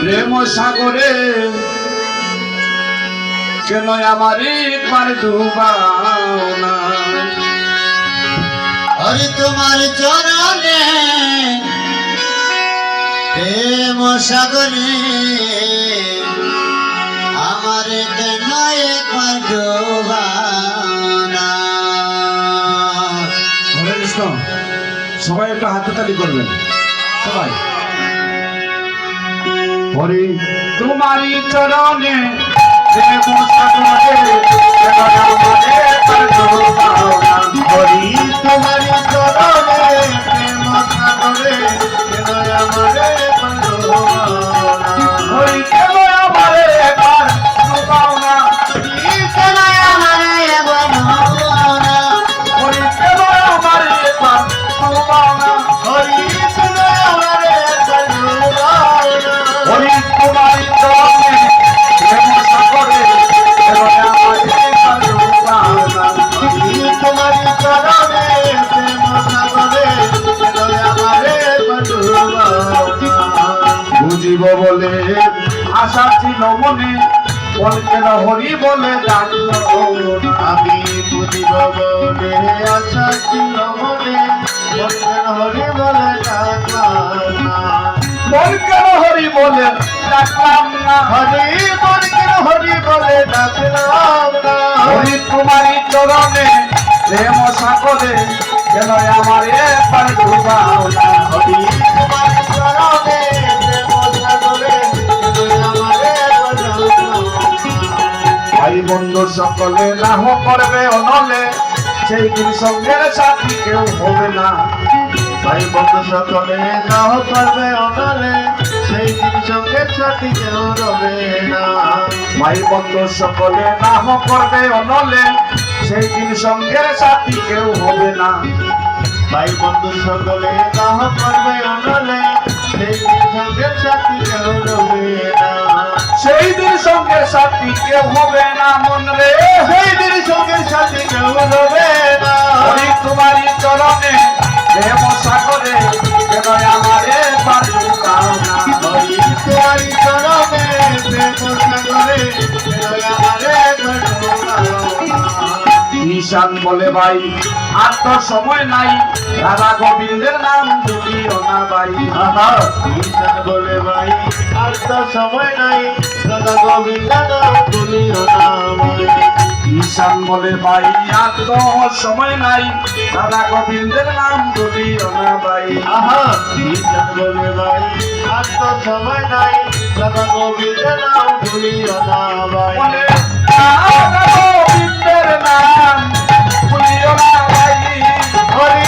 প্রেম সাগরে কেন আমার একবার ডুবাও না। হরি তোমার চরণে প্রেম সাগরে আমার কেন একবার ডোবাও না। হরে কৃষ্ণ। সবাই একটু হাততালি করবেন সবাই। হরি তোমারি চরণে প্রেম সাগরে কেন আমার একবার ডুবাও না। হরি তোমার চরণে প্রেম সাগরে কেন আমার একবার ডোবাও না। হরি কেন আমার একবার ডুবাও না। হরি কেন আমার একবার ডোবাও না। হরি কেন আমার একবার ডুবাও না। হরি কেন আমার একবার ডোবাও না। হরি তোমারি চরণে প্রেম সাগরে কেন আমার একবার ডুবাও না। হরি তোমার চরণে প্রেম সাগরে কেন আমার একবার ডোবাও না। বুঝিব বলে আশা ছিল মনে, বলকেন হরি বলে ডাকলো। আমি বুঝিব বলে আশা ছিল মনে, বললেন হরি বলে ডাকলাম না। বলকেন হরি বলে ডাকলাম না। হরি বললেন হরি বলে ডাকলাম না। হরি তোমারি চরণে প্রেম সাগরে কেন আমার একবার ডুবাও না। হরি তোমার চরণে প্রেম সাগরে কেন আমার একবার ডোবাও না। ভাই বন্ধু সকলে নাহ করবে অনলে, সেই দিন সঙ্গের সাথী কেউ হবে না। ভাই বন্ধু সকলে নাহ করবে অনলে, সেই দিন সঙ্গের সাথী কেউ রবে না। ভাই বন্ধু সকলে নাহ করবে অনলে, সেই দিন সঙ্গের সাথী কেউ হবে না। ভাই বন্ধু সকলে নাহ করবে অনলে, সেই দিন সঙ্গের সাথী কেউ রবে না। সেই দিন সঙ্গের সাথী কেউ হবে না মন রে। সেই দিন সঙ্গের সাথী কেউ রবে না। হরি তোমারি চরণে প্রেম সাগরে কেন আমার একবার ডুবাও না। হরি তোমারি চরণে প্রেম সাগরে কেন আমার একবার ডোবাও না। ঈশান বলে ভাই আর তো সময় নাই, রাধা গোবিন্দের নাম ভুলিও না ভাই। আহা ঈশান বলে ভাই আর তো সময় নাই, দাদা গোবিন্দ নাম ভুলিও না ভাই। ঈশান বলে ভাই আর তো সময় নাই, রাধা গোবিন্দের নাম ভুলিও না ভাই। আহা ঈশান বলে ভাই আর তো সময় নাই, দাদা গোবিন্দ নাম ভুলিও না ভাই। বলে রাধা গোবিন্দের নাম ভুলিও না ভাই। হরি